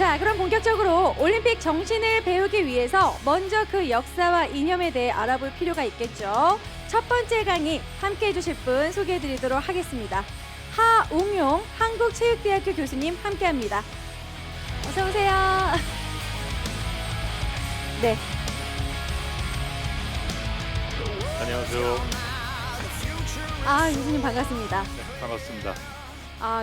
자, 그럼 본격적으로 올림픽 정신을 배우기 위해서 먼저 그 역사와 이념에 대해 알아볼 필요가 있겠죠. 첫 번째 강의 함께 해주실 분 소개해드리도록 하겠습니다. 하웅용 한국체육대학교 교수님 함께합니다. 어서 오세요. 네. 안녕하세요. 교수님 반갑습니다. 반갑습니다.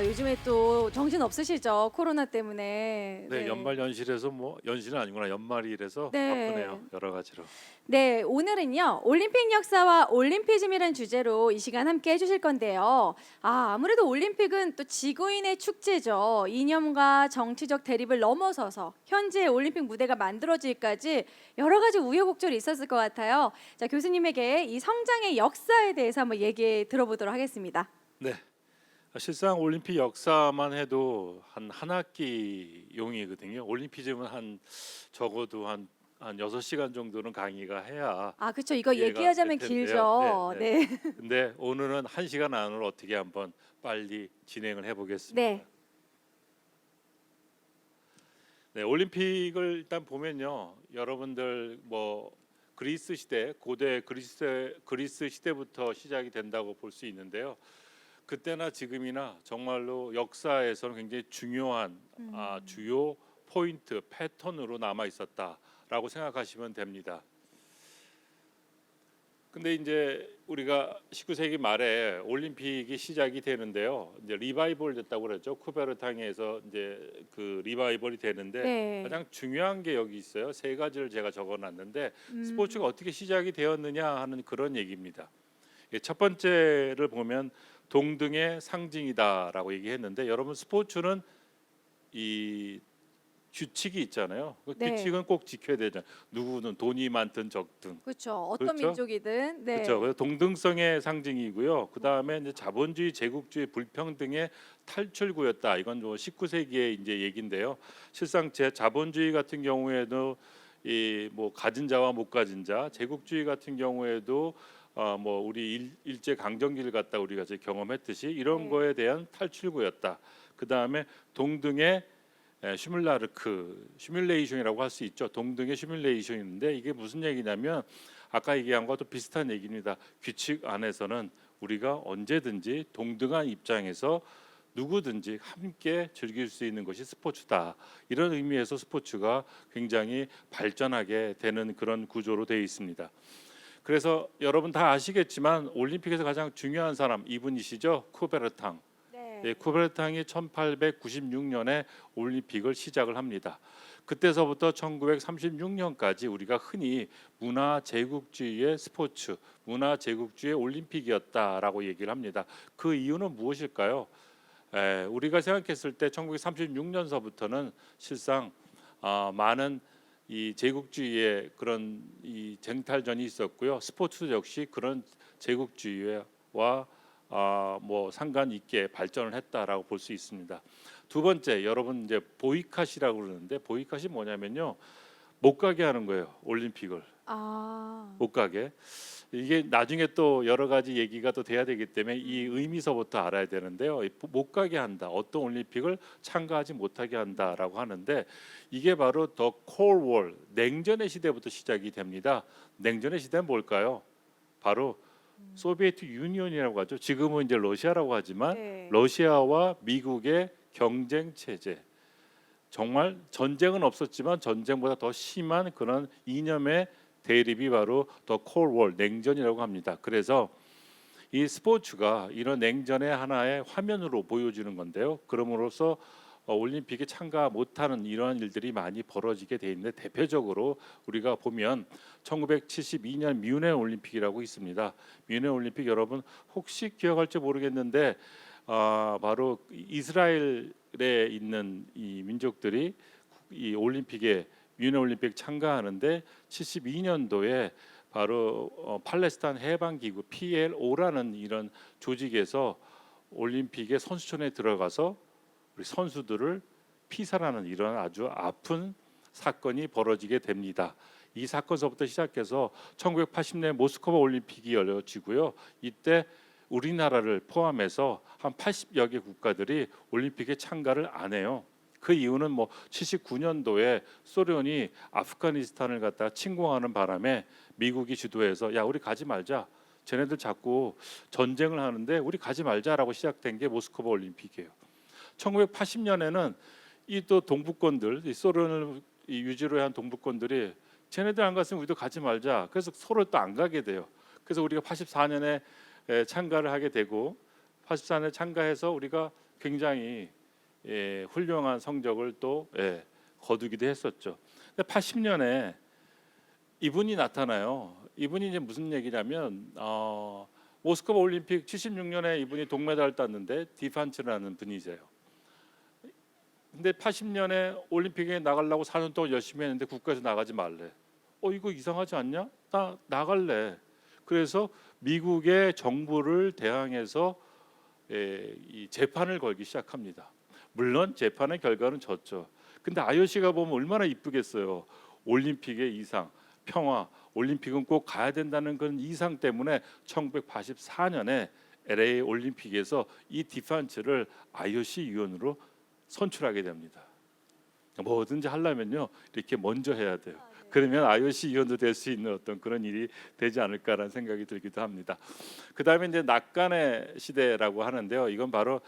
요즘에 또 정신 없으시죠? 코로나 때문에. 네, 연말 연실에서 뭐 연실은 아니구나. 연말이라서 네. 바쁘네요. 여러 가지로. 네, 오늘은요 올림픽 역사와 올림피즘이라는 주제로 이 시간 함께 해주실 건데요. 아무래도 올림픽은 또 지구인의 축제죠. 이념과 정치적 대립을 넘어서서 현재 올림픽 무대가 만들어지기까지 여러 가지 우여곡절이 있었을 것 같아요. 자, 교수님에게 이 성장의 역사에 대해서 한번 얘기 들어보도록 하겠습니다. 네. 실상 올림픽 역사만 해도 한 학기 용이거든요. 올림피즘은 적어도 한 6시간 정도는 강의가 해야 그렇죠. 이거 이해가 얘기하자면 될 텐데요. 길죠. 네, 네. 근데 오늘은 1시간 안으로 어떻게 한번 빨리 진행을 해보겠습니다. 네. 네, 올림픽을 일단 보면요, 여러분들 뭐 그리스 시대, 고대 그리스 시대부터 시작이 된다고 볼 수 있는데요. 그때나 지금이나 정말로 역사에서는 굉장히 중요한 주요 포인트, 패턴으로 남아 있었다라고 생각하시면 됩니다. 근데 이제 우리가 19세기 말에 올림픽이 시작이 되는데요. 이제 리바이벌 됐다고 그랬죠. 쿠베르탕에서 이제 그 리바이벌이 되는데 네. 가장 중요한 게 여기 있어요. 세 가지를 제가 적어놨는데 음. 스포츠가 어떻게 시작이 되었느냐 하는 그런 얘기입니다. 첫 번째를 보면 동등의 상징이다라고 얘기했는데, 여러분 스포츠는 이 규칙이 있잖아요. 그 네. 규칙은 꼭 지켜야 되잖아요. 누구는 돈이 많든 적든. 그렇죠. 어떤 그렇죠? 민족이든. 네. 그렇죠. 그래서 동등성의 상징이고요. 그 다음에 이제 자본주의, 제국주의, 불평등의 탈출구였다. 이건 뭐 19세기의 이제 얘기인데요. 실상 제 자본주의 같은 경우에도 이 뭐 가진 자와 못 가진 자, 제국주의 같은 경우에도 뭐 우리 일제 강점기를 갖다 우리가 이제 경험했듯이 이런 네. 거에 대한 탈출구였다. 그 다음에 동등의 시뮬레이션이라고 할 수 있죠. 동등의 시뮬레이션인데 이게 무슨 얘기냐면 아까 얘기한 것도 비슷한 얘기입니다. 규칙 안에서는 우리가 언제든지 동등한 입장에서 누구든지 함께 즐길 수 있는 것이 스포츠다. 이런 의미에서 스포츠가 굉장히 발전하게 되는 그런 구조로 되어 있습니다. 그래서 여러분 다 아시겠지만 올림픽에서 가장 중요한 사람 이분이시죠. 쿠베르탕. 네. 쿠베르탕이 1896년에 올림픽을 시작을 합니다. 그때서부터 1936년까지 우리가 흔히 문화 제국주의의 스포츠, 문화 제국주의의 올림픽이었다라고 얘기를 합니다. 그 이유는 무엇일까요? 우리가 생각했을 때 1936년서부터는 실상 많은 이 제국주의의 그런 이 쟁탈전이 있었고요. 스포츠 역시 그런 제국주의와 뭐 상관 있게 발전을 했다라고 볼 수 있습니다. 두 번째, 여러분 이제 보이캅이라고 그러는데 보이캅이 뭐냐면요, 못 가게 하는 거예요. 올림픽을 못 가게. 이게 나중에 또 여러 가지 얘기가 또 돼야 되기 때문에 이 의미서부터 알아야 되는데요. 못 가게 한다. 어떤 올림픽을 참가하지 못하게 한다라고 하는데 이게 바로 더 콜드 워, 냉전의 시대부터 시작이 됩니다. 냉전의 시대는 뭘까요? 바로 소비에트 유니온이라고 하죠. 지금은 이제 러시아라고 하지만 네. 러시아와 미국의 경쟁 체제. 정말 전쟁은 없었지만 전쟁보다 더 심한 그런 이념의 대립이 바로 더 콜드 워, 냉전이라고 합니다. 그래서 이 스포츠가 이런 냉전의 하나의 화면으로 보여주는 건데요. 그럼으로써 올림픽에 참가 못하는 이러한 일들이 많이 벌어지게 돼 있는데, 대표적으로 우리가 보면 1972년 뮌헨 올림픽이라고 있습니다. 뮌헨 올림픽 여러분 혹시 기억할지 모르겠는데 바로 이스라엘에 있는 이 민족들이 이 올림픽에 뮌헨 올림픽 참가하는데 72년도에 바로 팔레스타인 해방기구 PLO라는 이런 조직에서 올림픽의 선수촌에 들어가서 우리 선수들을 피살하는 이런 아주 아픈 사건이 벌어지게 됩니다. 이 사건서부터 시작해서 1980년 모스크바 올림픽이 열려지고요. 이때 우리나라를 포함해서 한 80여 개 국가들이 올림픽에 참가를 안 해요. 그 이유는 뭐 79년도에 소련이 아프가니스탄을 갖다가 침공하는 바람에 미국이 주도해서 야 우리 가지 말자. 쟤네들 자꾸 전쟁을 하는데 우리 가지 말자라고 시작된 게 모스크바 올림픽이에요. 1980년에는 이 또 동북권들, 이 소련을 유지로 한 동북권들이 쟤네들 안 갔으면 우리도 가지 말자. 그래서 서로 또 안 가게 돼요. 그래서 우리가 84년에 참가를 하게 되고 84년에 참가해서 우리가 굉장히 훌륭한 성적을 또 거두기도 했었죠. 근데 80년에 이분이 나타나요. 이분이 이제 무슨 얘기냐면 모스크바 올림픽 76년에 이분이 동메달을 땄는데 디판츠라는 분이세요. 근데 80년에 올림픽에 나가려고 4년 동안 열심히 했는데 국가에서 나가지 말래. 이거 이상하지 않냐? 나 나갈래. 그래서 미국의 정부를 대항해서 이 재판을 걸기 시작합니다. 물론 재판의 결과는 졌죠. 근데 IOC가 보면 얼마나 이쁘겠어요. 올림픽의 이상, 평화, 올림픽은 꼭 가야 된다는 그런 이상 때문에 1984년에 LA 올림픽에서 이 디판츠를 IOC 위원으로 선출하게 됩니다. 뭐든지 하려면요 이렇게 먼저 해야 돼요. 그러면 IOC 위원도 될 수 있는 어떤 그런 일이 되지 않을까라는 생각이 들기도 합니다. 그 다음에 이제 낙관의 시대라고 하는데요. 이건 바로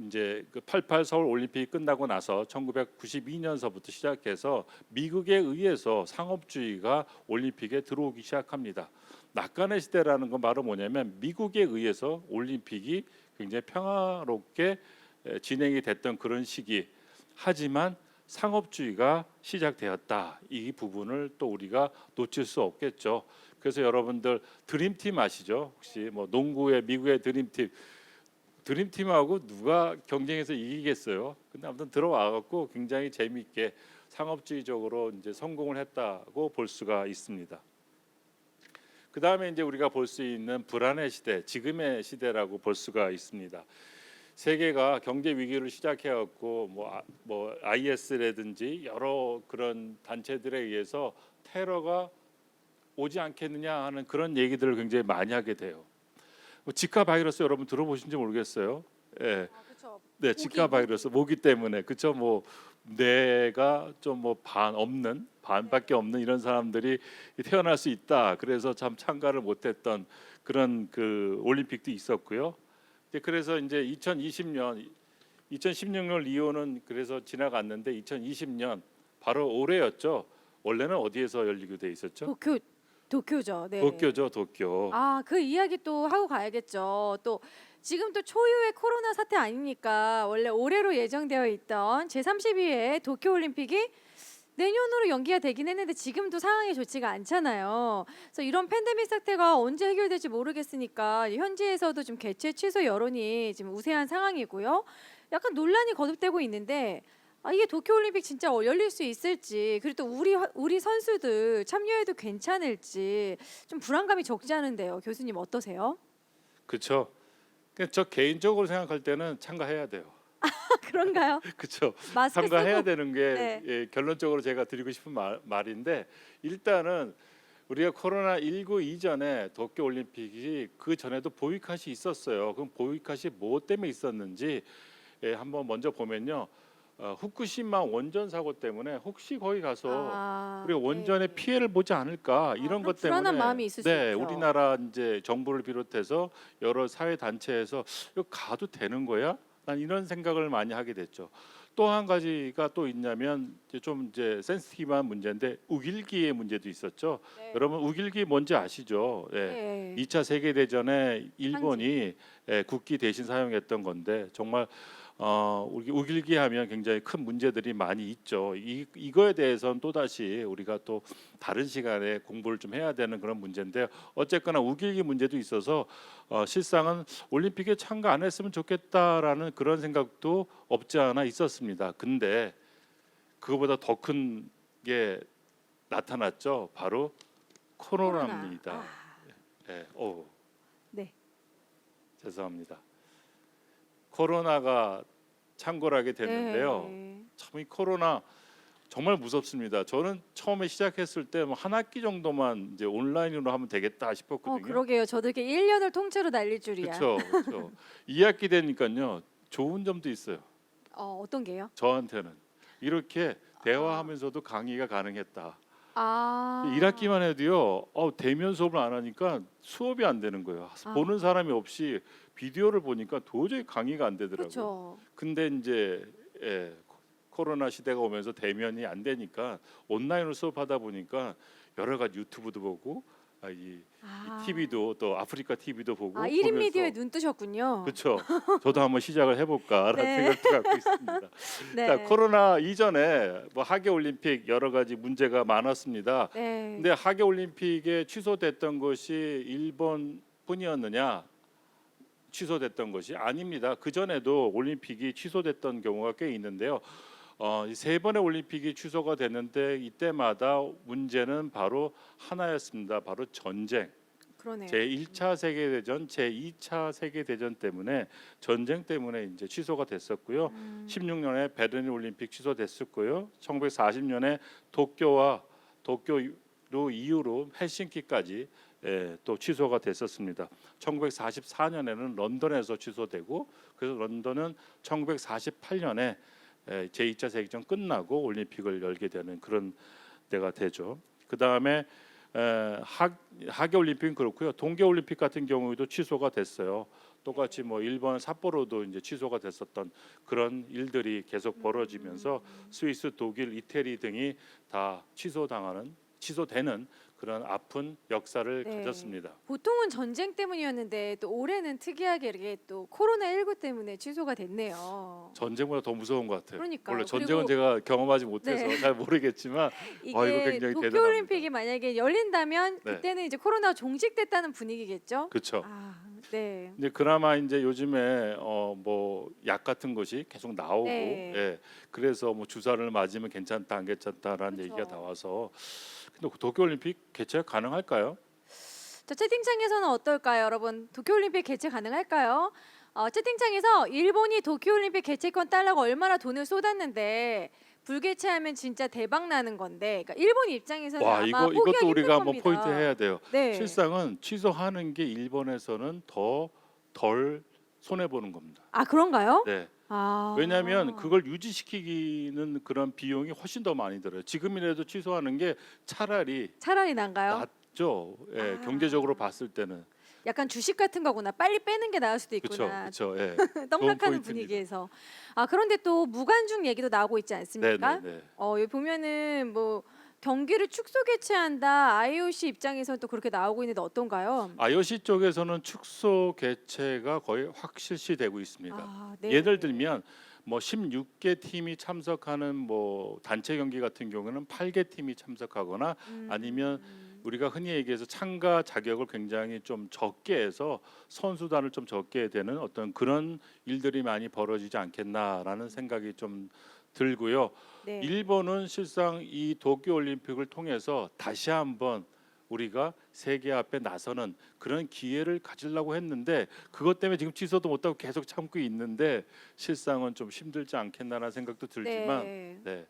이제 그 88 서울 올림픽이 끝나고 나서 1992년서부터 시작해서 미국에 의해서 상업주의가 올림픽에 들어오기 시작합니다. 낙관의 시대라는 건 바로 뭐냐면 미국에 의해서 올림픽이 굉장히 평화롭게 진행이 됐던 그런 시기. 하지만 상업주의가 시작되었다. 이 부분을 또 우리가 놓칠 수 없겠죠. 그래서 여러분들 드림팀 아시죠? 혹시 뭐 농구의 미국의 드림팀하고 누가 경쟁해서 이기겠어요? 근데 아무튼 들어와 갖고 굉장히 재미있게 상업주의적으로 이제 성공을 했다고 볼 수가 있습니다. 그 다음에 이제 우리가 볼 수 있는 불안의 시대, 지금의 시대라고 볼 수가 있습니다. 세계가 경제 위기를 시작해갖고 뭐 IS라든지 여러 그런 단체들에 의해서 테러가 오지 않겠느냐 하는 그런 얘기들을 굉장히 많이 하게 돼요. 지카 바이러스 여러분 들어보신지 모르겠어요. 예, 그렇죠. 네, 지카 바이러스 모기 때문에 그쵸 뭐 뇌가 좀 뭐 반밖에 없는 이런 사람들이 태어날 수 있다. 그래서 참 참가를 못했던 그런 그 올림픽도 있었고요. 그래서 이제 2016년 리오는 그래서 지나갔는데 2020년 바로 올해였죠. 원래는 어디에서 열리게 돼 있었죠? 도쿄죠. 네. 도쿄죠, 도쿄. 그 이야기 또 하고 가야겠죠. 또 지금 또 초유의 코로나 사태 아닙니까? 원래 올해로 예정되어 있던 제32회 도쿄 올림픽이 내년으로 연기가 되긴 했는데 지금도 상황이 좋지가 않잖아요. 그래서 이런 팬데믹 사태가 언제 해결될지 모르겠으니까 현지에서도 좀 개최 취소 여론이 지금 우세한 상황이고요. 약간 논란이 거듭되고 있는데 이게 도쿄올림픽 진짜 열릴 수 있을지 그리고 또 우리 선수들 참여해도 괜찮을지 좀 불안감이 적지 않은데요. 교수님 어떠세요? 그렇죠. 저 개인적으로 생각할 때는 참가해야 돼요. 그런가요? 그렇죠. 마스크 참가해야 쓰고 되는 게 네. 결론적으로 제가 드리고 싶은 말인데 일단은 우리가 코로나19 이전에 도쿄 올림픽이 그 전에도 보이콧이 있었어요. 그럼 보이콧이 뭐 때문에 있었는지 한번 먼저 보면요. 후쿠시마 원전 사고 때문에 혹시 거기 가서 우리가 원전에 네. 피해를 보지 않을까 이런 그런 것 때문에 불안한 마음이 있을 수 네, 있죠. 우리나라 이제 정부를 비롯해서 여러 사회 단체에서 이거 가도 되는 거야? 난 이런 생각을 많이 하게 됐죠. 또 한 가지가 또 있냐면 이제 센시티브한 문제인데 우길기의 문제도 있었죠. 네. 여러분 우길기 뭔지 아시죠? 네. 2차 세계 대전에 일본이 국기 대신 사용했던 건데 정말 우리 우길기 하면 굉장히 큰 문제들이 많이 있죠. 이거에 대해서는 또 다시 우리가 또 다른 시간에 공부를 좀 해야 되는 그런 문제인데 어쨌거나 우길기 문제도 있어서 실상은 올림픽에 참가 안 했으면 좋겠다라는 그런 생각도 없지 않아 있었습니다. 근데 그거보다 더 큰 게 나타났죠. 바로 코로나입니다. 네. 죄송합니다. 코로나가 창궐하게 됐는데요. 네. 참 이 코로나 정말 무섭습니다. 저는 처음에 시작했을 때 뭐 한 학기 정도만 이제 온라인으로 하면 되겠다 싶었거든요. 그러게요. 저도 이렇게 1년을 통째로 날릴 줄이야. 그렇죠. 2학기 되니까요. 좋은 점도 있어요. 어떤 게요? 저한테는 이렇게 대화하면서도 강의가 가능했다. 아. 1학기만 해도요. 대면 수업을 안 하니까 수업이 안 되는 거예요. 아. 보는 사람이 없이 비디오를 보니까 도저히 강의가 안 되더라고요. 그렇죠. 근데 이제 코로나 시대가 오면서 대면이 안 되니까 온라인으로 수업하다 보니까 여러 가지 유튜브도 보고 이 TV도 또 아프리카 TV도 보고 1인 보면서 미디어에 눈 뜨셨군요. 그렇죠. 저도 한번 시작을 해볼까라는 네. 생각도 갖고 있습니다. 네. 자, 코로나 이전에 뭐 하계 올림픽 여러 가지 문제가 많았습니다. 네. 근데 하계 올림픽에 취소됐던 것이 일본뿐이었느냐? 취소됐던 것이 아닙니다. 그 전에도 올림픽이 취소됐던 경우가 꽤 있는데요. 이 세 번의 올림픽이 취소가 됐는데 이때마다 문제는 바로 하나였습니다. 바로 전쟁. 그러네요. 제1차 세계대전, 제2차 세계대전 때문에 전쟁 때문에 이제 취소가 됐었고요. 16년에 베를린 올림픽 취소됐었고요. 1940년에 도쿄로 이후로 헬싱키까지 또 취소가 됐었습니다. 1944년에는 런던에서 취소되고 그래서 런던은 1948년에 제2차 세계대전 끝나고 올림픽을 열게 되는 그런 때가 되죠. 그 다음에 하계 올림픽은 그렇고요. 동계 올림픽 같은 경우에도 취소가 됐어요. 똑같이 뭐 일본 삿포로도 이제 취소가 됐었던 그런 일들이 계속 벌어지면서 스위스, 독일, 이태리 등이 다 취소되는 그런 아픈 역사를 네. 가졌습니다. 보통은 전쟁 때문이었는데 또 올해는 특이하게 이렇게 또 코로나19 때문에 취소가 됐네요. 전쟁보다 더 무서운 것 같아요. 그러니까요. 원래 전쟁은 그리고 제가 경험하지 못해서 네. 잘 모르겠지만 이거 이게 굉장히 도쿄 대단합니다. 올림픽이 만약에 열린다면 네. 그때는 이제 코로나가 종식됐다는 분위기겠죠? 그렇죠. 네. 근데 그나마 이제 요즘에 뭐 약 같은 것이 계속 나오고 네. 그래서 뭐 주사를 맞으면 괜찮다 안 괜찮다라는 그쵸. 얘기가 나와서 근데 도쿄 올림픽 개최 가능할까요? 자, 채팅창에서는 어떨까요, 여러분? 도쿄올림픽 개최 가능할까요? 채팅창에서 일본이 도쿄올림픽 개최권 달라고 얼마나 돈을 쏟았는데 불개최하면 진짜 대박 나는 건데, 그러니까 일본 입장에서는 와 아마 이것도 포기하기 힘들 우리가 한번 겁니다. 포인트 해야 돼요. 네. 실상은 취소하는 게 일본에서는 더 덜 손해 보는 겁니다. 그런가요? 네. 아. 왜냐하면 그걸 유지시키는 그런 비용이 훨씬 더 많이 들어요. 지금이라도 취소하는 게 차라리 난가요? 낫죠. 경제적으로 봤을 때는. 약간 주식 같은 거구나. 빨리 빼는 게 나을 수도 그렇죠, 있구나. 그렇죠. 떡락하는 포인트입니다. 분위기에서. 그런데 또 무관중 얘기도 나오고 있지 않습니까? 네. 여기 보면은 뭐 경기를 축소 개최한다. IOC 입장에서는 또 그렇게 나오고 있는데 어떤가요? IOC 쪽에서는 축소 개최가 거의 확 실시되고 있습니다. 네. 예를 들면 뭐 16개 팀이 참석하는 뭐 단체 경기 같은 경우는 8개 팀이 참석하거나 아니면 우리가 흔히 얘기해서 참가 자격을 굉장히 좀 적게 해서 선수단을 좀 적게 되는 어떤 그런 일들이 많이 벌어지지 않겠나라는 생각이 좀 들고요. 네. 일본은 실상 이 도쿄 올림픽을 통해서 다시 한번 우리가 세계 앞에 나서는 그런 기회를 가지려고 했는데 그것 때문에 지금 취소도 못하고 계속 참고 있는데 실상은 좀 힘들지 않겠나라는 생각도 들지만 근데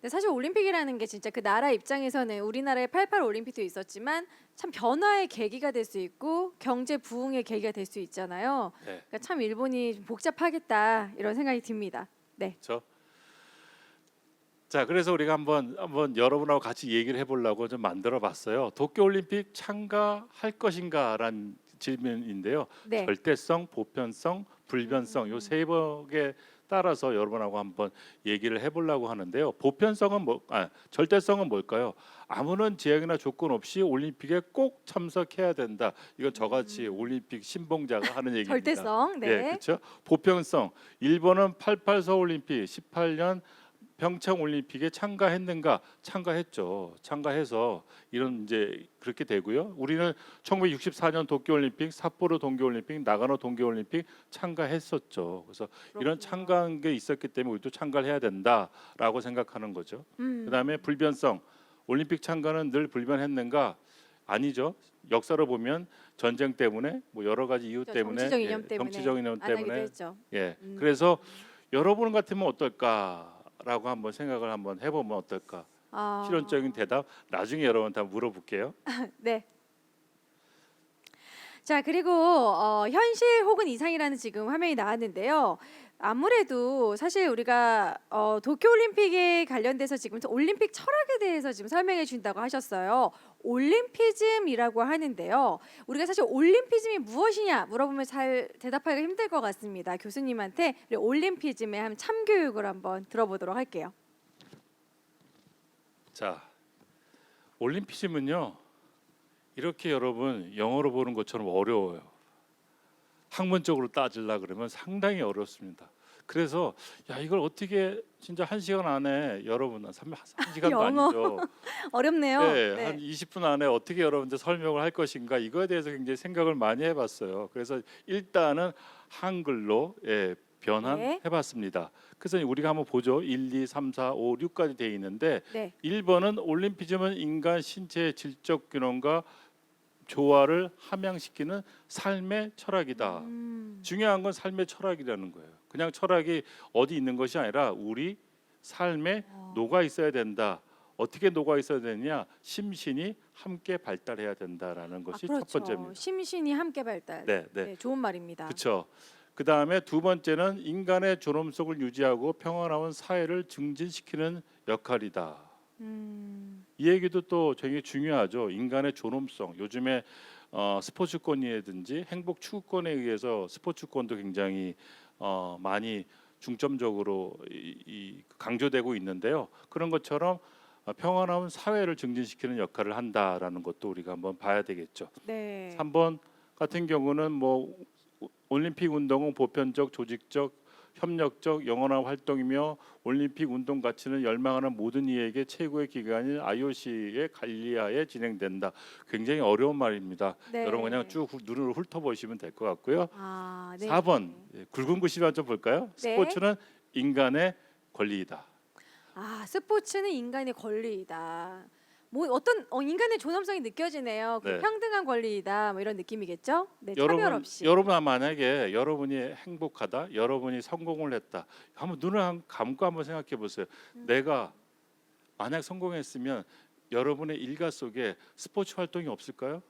사실 올림픽이라는 게 진짜 그 나라 입장에서는 우리나라의 88 올림픽도 있었지만 참 변화의 계기가 될 수 있고 경제 부흥의 계기가 될 수 있잖아요. 그러니까 참 일본이 좀 복잡하겠다 이런 생각이 듭니다. 네. 그렇죠. 자, 그래서 우리가 한번 여러분하고 같이 얘기를 해보려고 좀 만들어봤어요. 도쿄올림픽 참가할 것인가라는 질문인데요. 네. 절대성, 보편성, 불변성 요 세 번에 따라서 여러분하고 한번 얘기를 해보려고 하는데요. 보편성은 절대성은 뭘까요? 아무런 제약이나 조건 없이 올림픽에 꼭 참석해야 된다. 이건 저같이 올림픽 신봉자가 하는 얘기입니다. 절대성. 네. 그렇죠. 보편성. 일본은 88 서울올림픽, 18년 평창 올림픽에 참가했는가? 참가했죠. 참가해서 이런 이제 그렇게 되고요. 우리는 1964년 도쿄 올림픽, 삿포로 동계 올림픽, 나가노 동계 올림픽 참가했었죠. 그래서 이런 참가한 게 있었기 때문에 우리도 참가를 해야 된다라고 생각하는 거죠. 그다음에 불변성. 올림픽 참가는 늘 불변했는가? 아니죠. 역사로 보면 전쟁 때문에 뭐 여러 가지 이유 때문에 정치적 이념 때문에 정치적 이념 안 하기도 때문에 했죠. 그래서 여러분 같으면 어떨까라고 한번 생각을 한번 해보면 어떨까? 실용적인 대답 나중에 여러분한테 한번 물어볼게요. 네. 자, 그리고 현실 혹은 이상이라는 지금 화면이 나왔는데요. 아무래도 사실 우리가 도쿄올림픽에 관련돼서 지금 올림픽 철학에 대해서 지금 설명해 준다고 하셨어요. 올림피즘이라고 하는데요. 우리가 사실 올림피즘이 무엇이냐 물어보면 잘 대답하기가 힘들 것 같습니다. 교수님한테 우리 올림피즘의 한 참교육을 한번 들어보도록 할게요. 자, 올림피즘은요. 이렇게 여러분 영어로 보는 것처럼 어려워요. 학문적으로 따지려 그러면 상당히 어렵습니다. 그래서 야 이걸 어떻게 진짜 1시간 안에 여러분 3시간도 영어 아니죠. 어렵네요. 네, 한 네. 20분 안에 어떻게 여러분들 설명을 할 것인가 이거에 대해서 굉장히 생각을 많이 해봤어요. 그래서 일단은 한글로 네. 변환해봤습니다. 그래서 우리가 한번 보죠. 1, 2, 3, 4, 5, 6까지 돼 있는데 네. 1번은 올림피즘은 인간 신체의 질적 균형과 조화를 함양시키는 삶의 철학이다. 중요한 건 삶의 철학이라는 거예요. 그냥 철학이 어디 있는 것이 아니라 우리 삶에 녹아 있어야 된다. 어떻게 녹아 있어야 되느냐? 심신이 함께 발달해야 된다라는 것이 첫 그렇죠. 번째입니다. 심신이 함께 발달. 네, 네, 네, 좋은 말입니다. 그렇죠. 그 다음에 두 번째는 인간의 존엄성을 유지하고 평화로운 사회를 증진시키는 역할이다. 음, 이 얘기도 또 되게 중요하죠. 인간의 존엄성. 요즘에 스포츠권이라든지 행복 추구권에 의해서 스포츠권도 굉장히 많이 중점적으로 강조되고 있는데요. 그런 것처럼 평화로운 사회를 증진시키는 역할을 한다라는 것도 우리가 한번 봐야 되겠죠. 네. 3번 같은 경우는 뭐 올림픽 운동은 보편적, 조직적, 협력적, 영원한 활동이며 올림픽 운동 가치는 열망하는 모든 이에게 최고의 기관인 IOC의 관리하에 진행된다. 굉장히 어려운 말입니다. 네. 여러분 그냥 쭉 눈으로 훑어보시면 될 것 같고요. 네. 4번 굵은 글씨만 좀 볼까요? 네. 스포츠는 인간의 권리이다. 스포츠는 인간의 권리이다. 뭐 어떤 인간의 존엄성이 느껴지네요. 그 네. 평등한 권리이다. 뭐 이런 느낌이겠죠? 네, 차별 없이. 여러분 만약에 여러분이 행복하다, 여러분이 성공을 했다, 한번 눈을 감고 한번 생각해 보세요. 내가 만약 성공했으면 여러분의 일가 속에 스포츠 활동이 없을까요?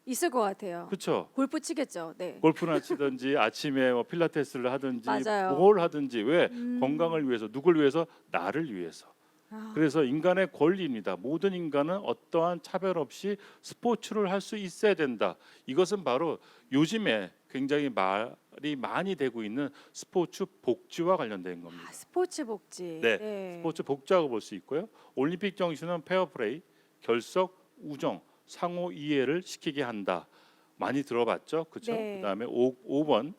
있을 것 같아요. 그렇죠. 골프 치겠죠. 네. 골프나 치든지 아침에 뭐 필라테스를 하든지 맞아요. 뭘 하든지 왜 음. 건강을 위해서 누굴 위해서 나를 위해서. 아, 그래서 인간의 권리입니다. 모든 인간은 어떠한 차별 없이 스포츠를 할 수 있어야 된다. 이것은 바로 요즘에 굉장히 말이 많이 되고 있는 스포츠 복지와 관련된 겁니다. 스포츠 복지. 네, 네. 스포츠 복지라고 볼 수 있고요. 올림픽 정신은 페어플레이, 결석, 우정, 상호 이해를 시키게 한다. 많이 들어봤죠, 그렇죠? 네. 그다음에 5번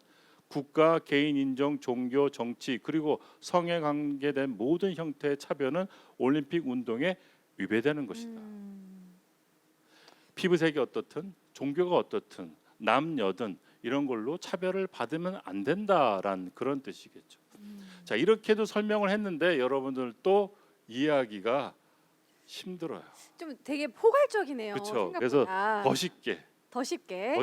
국가, 개인 인정, 종교, 정치 그리고 성에 관계된 모든 형태의 차별은 올림픽 운동에 위배되는 것이다. 피부색이 어떻든 종교가 어떻든 남녀든 이런 걸로 차별을 받으면 안 된다라는 그런 뜻이겠죠. 자 이렇게도 설명을 했는데 여러분들 또 이해하기가 힘들어요. 좀 되게 포괄적이네요. 그렇죠. 생각보다. 그래서 더 쉽게. 더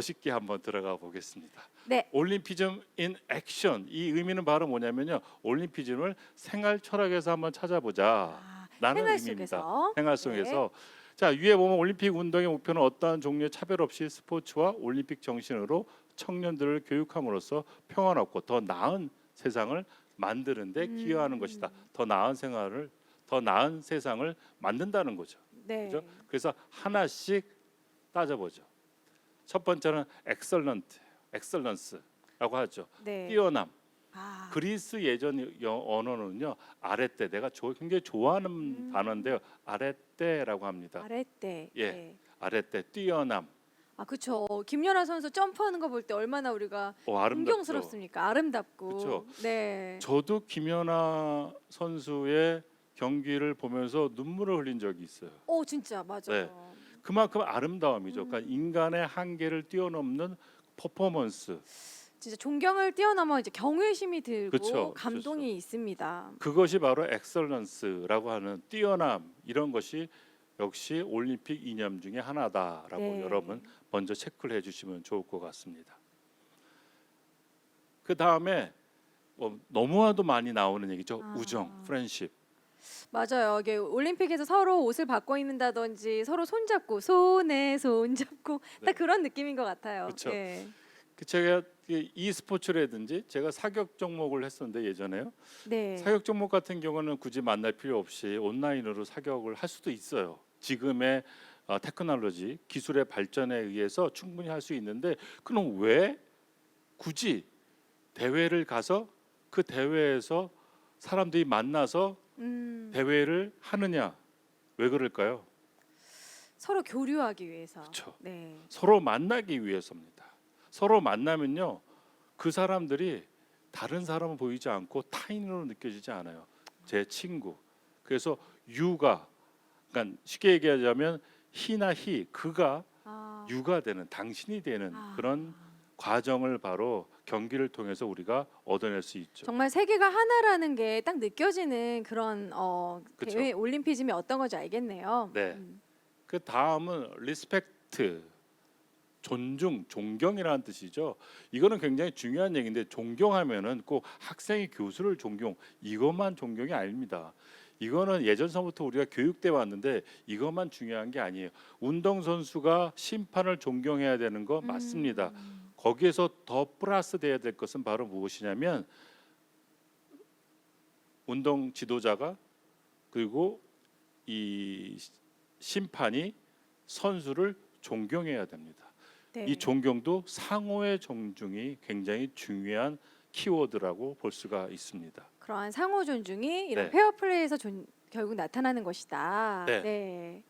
쉽게 한번 들어가 보겠습니다. 네. 올림피즘 인 액션 이 의미는 바로 뭐냐면요. 올림피즘을 생활 철학에서 한번 찾아보자. 라는 생활 의미입니다. 속에서. 생활 속에서 자 위에 보면 올림픽 운동의 목표는 어떠한 종류의 차별 없이 스포츠와 올림픽 정신으로 청년들을 교육함으로써 평화롭고 더 나은 세상을 만드는데 기여하는 것이다. 더 나은 세상을 만든다는 거죠. 네. 그죠? 그래서 하나씩 따져보죠. 첫 번째는 엑설런스라고 하죠. 네. 뛰어남. 아, 그리스 예전 언어는요 아레떼 내가 굉장히 좋아하는 단어인데요 아레떼라고 합니다. 아랫대. 예, 네. 아레떼 뛰어남. 그렇죠. 김연아 선수 점프하는 거 볼 때 얼마나 우리가 아름답죠. 존경스럽습니까? 아름답고. 그쵸. 네. 저도 김연아 선수의 경기를 보면서 눈물을 흘린 적이 있어요. 진짜 맞아. 네. 그만큼 아름다움이죠. 그러니까 인간의 한계를 뛰어넘는 퍼포먼스. 진짜 존경을 뛰어넘어 이제 경외심이 들고 그쵸, 감동이 있습니다. 그것이 바로 엑설런스라고 하는 뛰어남 이런 것이 역시 올림픽 이념 중에 하나다라고 네. 여러분 먼저 체크를 해주시면 좋을 것 같습니다. 그 다음에 너무나도 많이 나오는 얘기죠. 우정, 프렌십. 맞아요. 이게 올림픽에서 서로 옷을 바꿔 입는다든지 서로 손잡고 손에 손잡고 네. 딱 그런 느낌인 것 같아요. 그쵸. 예. 제가 e스포츠라든지 제가 사격 종목을 했었는데 예전에요. 네. 사격 종목 같은 경우는 굳이 만날 필요 없이 온라인으로 사격을 할 수도 있어요. 지금의 테크놀로지 기술의 발전에 의해서 충분히 할 수 있는데 그럼 왜 굳이 대회를 가서 그 대회에서 사람들이 만나서 대회를 하느냐? 왜 그럴까요? 서로 교류하기 위해서. 그렇죠. 네. 서로 만나기 위해서입니다. 서로 만나면요, 그 사람들이 다른 사람은 보이지 않고 타인으로 느껴지지 않아요. 제 친구. 그래서 유가, 그러니까 쉽게 얘기하자면 히나 히, 그가 아. 유가 되는, 당신이 되는 아. 그런 과정을 바로 경기를 통해서 우리가 얻어낼 수 있죠. 정말 세계가 하나라는 게 딱 느껴지는 그런 그쵸. 대회 올림피즘이 어떤 건지 알겠네요. 네. 그 다음은 리스펙트, 존중, 존경이라는 뜻이죠. 이거는 굉장히 중요한 얘기인데 존경하면은 꼭 학생이 교수를 존경, 이것만 존경이 아닙니다. 이거는 예전서부터 우리가 교육돼 왔는데 이것만 중요한 게 아니에요. 운동 선수가 심판을 존경해야 되는 거 맞습니다. 거기에서 더 플러스 돼야 될 것은 바로 무엇이냐면 운동 지도자가 그리고 이 심판이 선수를 존경해야 됩니다. 네. 이 존경도 상호의 존중이 굉장히 중요한 키워드라고 볼 수가 있습니다. 그러한 상호 존중이 이런 네. 페어플레이에서 결국 나타나는 것이다. 네.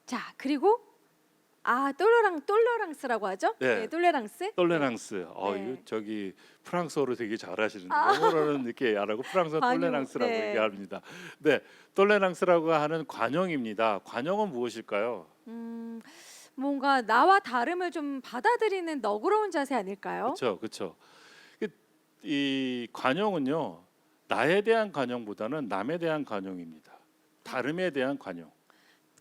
자, 그리고 똘러랑스라고 하죠? 네. 똘레랑스? 똘레랑스. 네. 이거 저기 프랑스어로 되게 잘하시는데 영어로는 이렇게 안 하고 프랑스어 관용, 똘레랑스라고 네. 얘기합니다. 네, 똘레랑스라고 하는 관용입니다. 관용은 무엇일까요? 뭔가 나와 다름을 좀 받아들이는 너그러운 자세 아닐까요? 그렇죠, 그렇죠. 이 관용은요, 나에 대한 관용보다는 남에 대한 관용입니다. 다름에 대한 관용,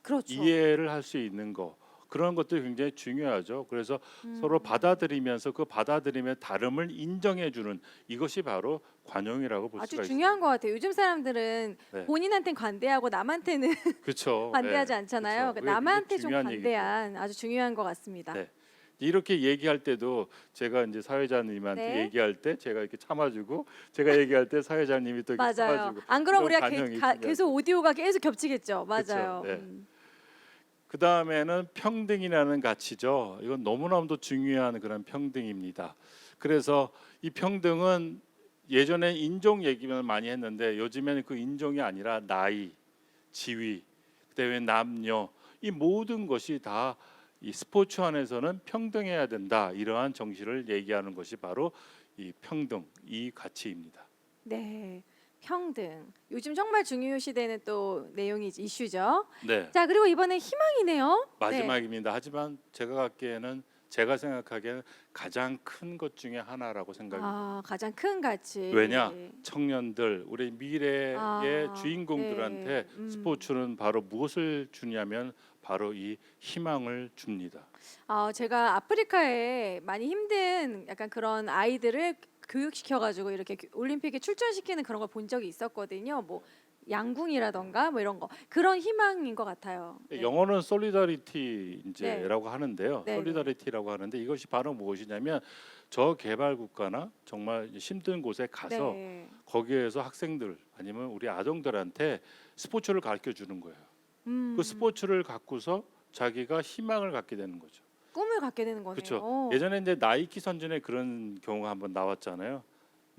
그렇죠. 이해를 할 수 있는 거, 그런 것들이 굉장히 중요하죠. 그래서 서로 받아들이면서 그 받아들임의 다름을 인정해주는 이것이 바로 관용이라고 볼 아주 수가 있습니다. 중요한 것 같아요. 요즘 사람들은 네. 본인한테는 관대하고 남한테는 그렇죠. 관대하지 네, 않잖아요. 그렇죠. 그러니까 남한테 좀 중요한 얘기죠. 관대한 아주 중요한 것 같습니다. 네. 이렇게 얘기할 때도 제가 이제 사회자님한테 네. 얘기할 때 제가 이렇게 참아주고 제가 얘기할 때 사회자님이 또 이렇게 맞아요. 참아주고 안 그럼 이런 우리가 관용이 계속 오디오가 계속 겹치겠죠. 맞아요. 그쵸, 네. 그 다음에는 평등이라는 가치죠. 이건 너무너무도 중요한 그런 평등입니다. 그래서 이 평등은 예전에 인종 얘기만 많이 했는데 요즘에는 그 인종이 아니라 나이, 지위, 그다음에 남녀, 이 모든 것이 다 이 스포츠 안에서는 평등해야 된다. 이러한 정신을 얘기하는 것이 바로 이 평등, 이 가치입니다. 네. 평등. 요즘 정말 중요시되는 또 내용이 이슈죠. 네, 자, 그리고 이번엔 희망이네요. 네. 마지막입니다. 하지만 제가 생각하기에는 가장 큰 것 중에 하나라고 생각합니다. 가장 큰 가치. 왜냐? 청년들, 우리 미래의 아, 주인공들한테 네. 스포츠는 바로 무엇을 주냐면 바로 이 희망을 줍니다. 제가 아프리카에 많이 힘든 약간 그런 아이들을 교육시켜가지고 이렇게 올림픽에 출전시키는 그런 걸 본 적이 있었거든요. 뭐 양궁이라던가 뭐 이런 거 그런 희망인 것 같아요. 네. 영어는 솔리다리티 네. 이제라고 하는데요. 네, 솔리다리티라고 하는데 이것이 바로 무엇이냐면 저개발 국가나 정말 힘든 곳에 가서 네. 거기에서 학생들 아니면 우리 아동들한테 스포츠를 가르쳐 주는 거예요. 음, 그 스포츠를 갖고서 자기가 희망을 갖게 되는 거죠. 꿈을 갖게 되는 거네요. 그렇죠. 예전에 이제 나이키 선전에 그런 경우가 한번 나왔잖아요.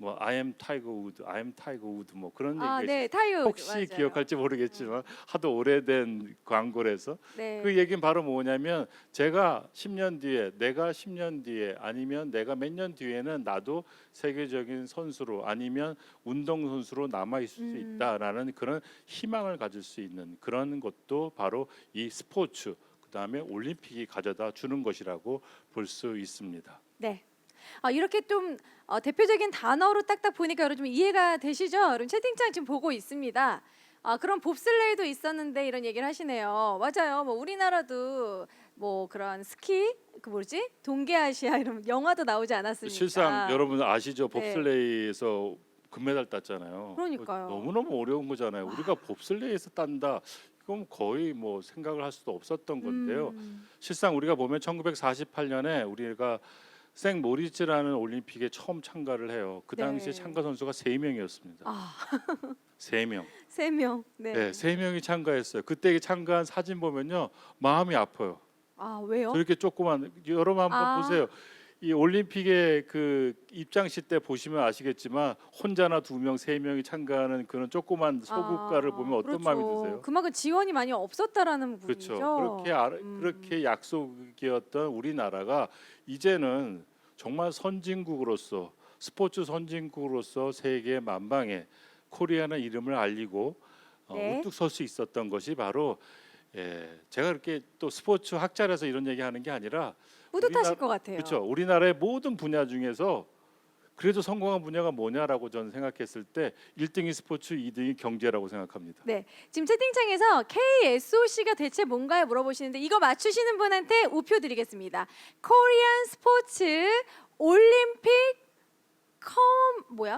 뭐 I am Tiger Woods, I am Tiger Woods 뭐 그런 얘기가 네, 타이어 혹시 맞아요. 기억할지 모르겠지만 하도 오래된 광고라서 네. 그 얘기는 바로 뭐냐면 제가 10년 뒤에 내가 10년 뒤에 아니면 내가 몇 년 뒤에는 나도 세계적인 선수로 아니면 운동 선수로 남아 있을 수 있다라는 그런 희망을 가질 수 있는 그런 것도 바로 이 스포츠 그다음에 올림픽이 가져다 주는 것이라고 볼 수 있습니다. 네. 이렇게 좀 대표적인 단어로 딱딱 보니까 여러분 좀 이해가 되시죠? 여러분 채팅창 지금 보고 있습니다. 그런 봅슬레이도 있었는데 이런 얘기를 하시네요. 맞아요. 뭐 우리나라도 뭐 그런 스키 그 뭐지 동계아시아 이런 영화도 나오지 않았습니까? 실상 여러분 아시죠? 네. 봅슬레이에서 금메달 땄잖아요. 그러니까요. 너무너무 어려운 거잖아요. 우리가 봅슬레이에서 딴다. 이건 거의 뭐 생각을 할 수도 없었던 건데요. 실상 우리가 보면 1948년에 우리가 생 모리츠라는 올림픽에 처음 참가를 해요. 그 당시에 네. 참가 선수가 3명이었습니다. 아, 3명. 3명. 네. 네, 3명이 참가했어요. 그때 참가한 사진 보면요. 마음이 아파요. 아, 왜요? 저렇게 조그만 여러분 한번 아. 보세요. 이 올림픽의 그 입장식 때 보시면 아시겠지만 혼자나 2명, 3명이 참가하는 그런 조그만 소국가를 보면 어떤 그렇죠. 마음이 드세요? 그만큼 지원이 많이 없었다라는 부분이죠. 그렇죠. 그렇게 약속이었던 우리나라가 이제는 정말 선진국으로서 스포츠 선진국으로서 세계 만방에 코리아는 이름을 알리고 네. 우뚝 설 수 있었던 것이 바로 제가 그렇게 또 스포츠 학자라서 이런 얘기하는 게 아니라 뿌듯하실 것 같아요. 그렇죠. 우리나라의 모든 분야 중에서 그래도 성공한 분야가 뭐냐라고 저는 생각했을 때 1등이 스포츠, 2등이 경제라고 생각합니다. 네, 지금 채팅창에서 KSOC가 대체 뭔가요 물어보시는데 이거 맞추시는 분한테 우표 드리겠습니다. 코리안 스포츠 올림픽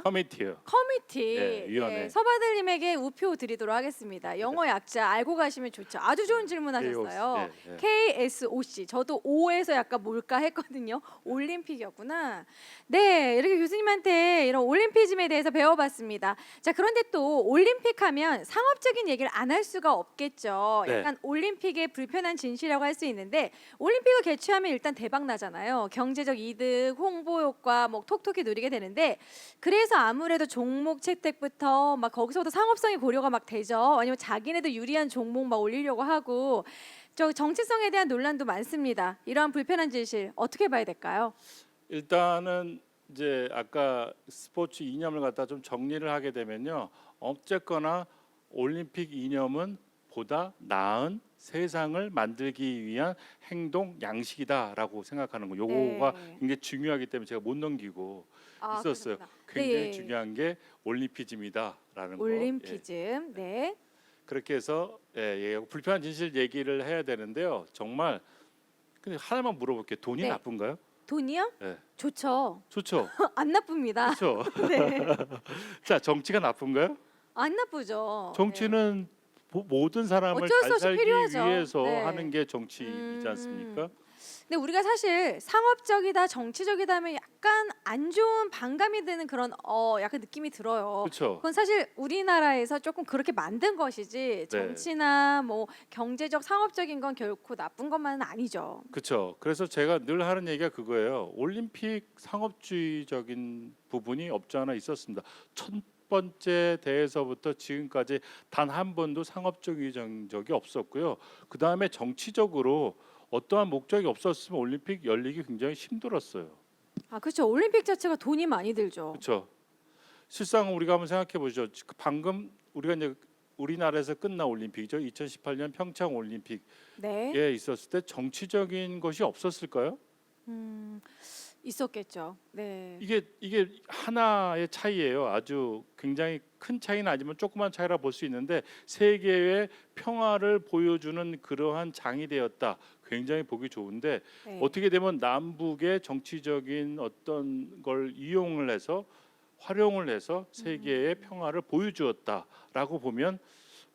커미티요. 커미티. 네, 위원회. 서바들님에게 우표 드리도록 하겠습니다. 영어 약자 알고 가시면 좋죠. 아주 좋은 질문하셨어요. 네. KSOC. 저도 O에서 약간 뭘까 했거든요. 올림픽이었구나. 네, 이렇게 교수님한테 이런 올림피즘에 대해서 배워봤습니다. 자, 그런데 또 올림픽 하면 상업적인 얘기를 안 할 수가 없겠죠. 네. 약간 올림픽의 불편한 진실이라고 할 수 있는데 올림픽을 개최하면 일단 대박 나잖아요. 경제적 이득, 홍보 효과 뭐 톡톡히 누리게 되는데 그래서 아무래도 종목 채택부터 막 거기서부터 상업성의 고려가 막 되죠. 아니면 자기네도 유리한 종목 막 올리려고 하고 저 정치성에 대한 논란도 많습니다. 이러한 불편한 진실 어떻게 봐야 될까요? 일단은 이제 아까 스포츠 이념을 갖다 좀 정리를 하게 되면요. 어쨌거나 올림픽 이념은 보다 나은 세상을 만들기 위한 행동 양식이다라고 생각하는 거. 요거가 네. 굉장히 중요하기 때문에 제가 못 넘기고 있었어요. 그러셨구나. 굉장히 네. 중요한 게 올림피즘이다라는 거. 예. 올림피즘. 네. 그렇게 해서 불편한 진실 얘기를 해야 되는데요. 정말 근데 하나만 물어볼게요. 돈이 네. 나쁜가요? 돈이요? 네. 좋죠. 좋죠. 안 나쁩니다. 그렇죠. 네. 자, 정치가 나쁜가요? 안 나쁘죠. 정치는 모든 사람을 어쩔 수 잘 없이 살기 필요하죠. 위해서 네. 하는 게 정치이지 않습니까? 근데 우리가 사실 상업적이다, 정치적이다 하면 약간 안 좋은 반감이 드는 그런 약간 느낌이 들어요. 그렇죠. 그건 사실 우리나라에서 조금 그렇게 만든 것이지 정치나 뭐 경제적, 상업적인 건 결코 나쁜 것만은 아니죠. 그렇죠. 그래서 제가 늘 하는 얘기가 그거예요. 올림픽 상업주의적인 부분이 없지 않아 있었습니다. 첫 번째 대회에서부터 지금까지 단 한 번도 상업적인 적이 없었고요. 그 다음에 정치적으로 어떠한 목적이 없었으면 올림픽 열리기 굉장히 힘들었어요. 아, 그렇죠. 올림픽 자체가 돈이 많이 들죠. 그렇죠. 실상 우리가 한번 생각해 보죠. 방금 우리가 이제 우리나라에서 끝난 올림픽이죠. 2018년 평창 올림픽에 네. 있었을 때 정치적인 것이 없었을까요? 있었겠죠. 네. 이게 하나의 차이예요. 아주 굉장히 큰 차이는 아니지만 조그만 차이라 볼 수 있는데 세계의 평화를 보여주는 그러한 장이 되었다. 굉장히 보기 좋은데 네. 어떻게 되면 남북의 정치적인 어떤 걸 이용을 해서 활용을 해서 세계의 평화를 보여주었다라고 보면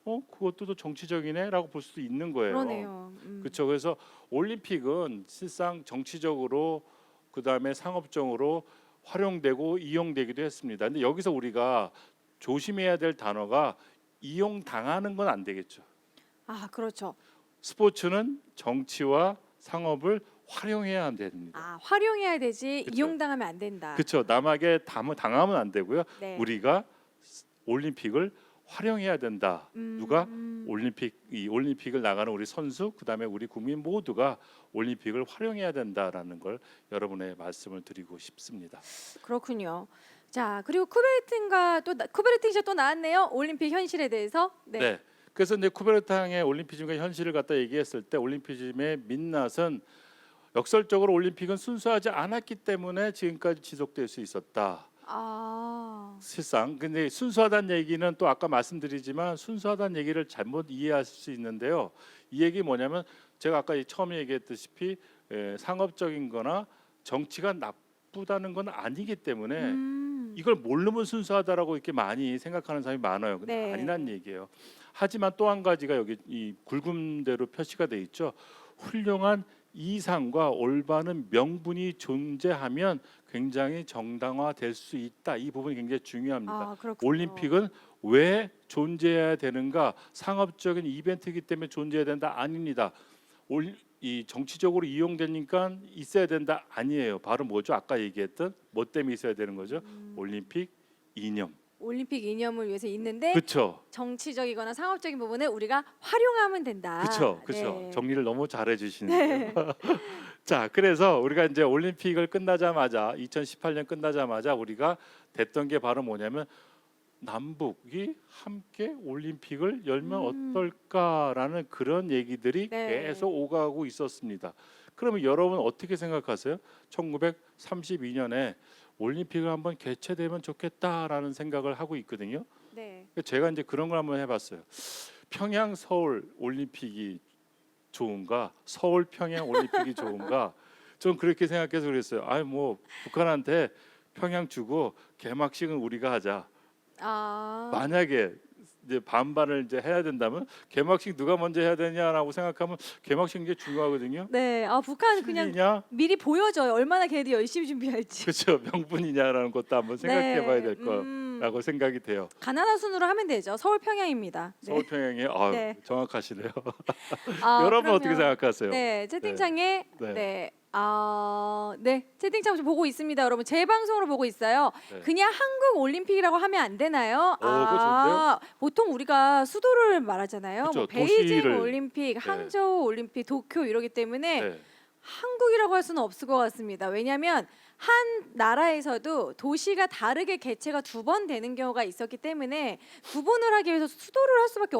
그것도 또 정치적이네라고 볼 수도 있는 거예요. 그러네요. 그렇죠. 그래서 올림픽은 실상 정치적으로 그다음에 상업적으로 활용되고 이용되기도 했습니다. 근데 여기서 우리가 조심해야 될 단어가 이용당하는 건 안 되겠죠. 아, 그렇죠. 스포츠는 정치와 상업을 활용해야 됩니다. 아, 활용해야 되지 그쵸. 이용당하면 안 된다. 그렇죠. 남에게 당하면 안 되고요. 네. 우리가 올림픽을 활용해야 된다. 누가 올림픽을 나가는 우리 선수, 그다음에 우리 국민 모두가 올림픽을 활용해야 된다라는 걸 여러분의 말씀을 드리고 싶습니다. 그렇군요. 자, 그리고 쿠베르팅이 또 나왔네요. 올림픽 현실에 대해서. 네. 그래서 이제 쿠베르탕의 올림피즘과 현실을 갖다 얘기했을 때 올림피즘의 민낯은 역설적으로 올림픽은 순수하지 않았기 때문에 지금까지 지속될 수 있었다. 아, 실상 근데 순수하다는 얘기는 또 아까 말씀드리지만 순수하다는 얘기를 잘못 이해할 수 있는데요. 이 얘기 뭐냐면 제가 아까 처음에 얘기했다시피 상업적인 거나 정치가 나쁘다는 건 아니기 때문에 음. 이걸 모르면 순수하다라고 이렇게 많이 생각하는 사람이 많아요. 근데 네. 아니란 얘기예요. 하지만 또 한 가지가 여기 이 굵은 대로 표시가 돼 있죠. 훌륭한 이상과 올바른 명분이 존재하면 굉장히 정당화될 수 있다. 이 부분이 굉장히 중요합니다. 아, 그렇군요. 올림픽은 왜 존재해야 되는가? 상업적인 이벤트이기 때문에 존재해야 된다? 아닙니다. 이 정치적으로 이용되니까 있어야 된다? 아니에요. 바로 뭐죠? 아까 얘기했던 뭐 때문에 있어야 되는 거죠? 올림픽 이념. 올림픽 이념을 위해서 있는데 그렇죠. 정치적이거나 상업적인 부분을 우리가 활용하면 된다. 그렇죠. 그렇죠. 네. 정리를 너무 잘해 주시네요. 자, 그래서 우리가 이제 올림픽을 끝나자마자 2018년 끝나자마자 우리가 됐던 게 바로 뭐냐면 남북이 함께 올림픽을 열면 어떨까라는 그런 얘기들이 네. 계속 오가고 있었습니다. 그러면 여러분 어떻게 생각하세요? 1932년에 올림픽을 한번 개최되면 좋겠다라는 생각을 하고 있거든요. 네. 제가 이제 그런 걸 한번 해봤어요. 평양 서울 올림픽이 좋은가, 서울 평양 올림픽이 좋은가? 전 그렇게 생각해서 그랬어요. 아니 뭐 북한한테 평양 주고 개막식은 우리가 하자. 아. 만약에 이제 반반을 이제 해야 된다면 개막식 누가 먼저 해야 되냐라고 생각하면 개막식 게 중요하거든요. 네. 아, 북한 그냥 실리냐, 미리 보여줘요. 얼마나 걔들이 열심히 준비할지. 그렇죠, 명분이냐라는 것도 한번 생각해봐야 될 음. 거라고 생각이 돼요. 가나다 순으로 하면 되죠. 서울 평양입니다. 네. 서울 평양에 아 네. 정확하시네요. 아, 여러분 어떻게 그러면 생각하세요? 네, 채팅창에 네. 네. 네, 채팅창 좀 보고 있습니다, 여러분. 제 방송으로 보고 있어요. 네. 그냥 한국 올림픽이라고 하면 안 되나요? 그거 좋은데요? 보통 우리가 수도를 말하잖아요. 그쵸, 뭐 베이징 도시를. 올림픽, 항저우 올림픽, 도쿄 이러기 때문에 네. 한국이라고 할 수는 없을 것 같습니다. 왜냐하면 한 나라에서도 도시가 다르게 개최가 두 번 되는 경우가 있었기 때문에 구분을 하기 위해서 수도를 할 수밖에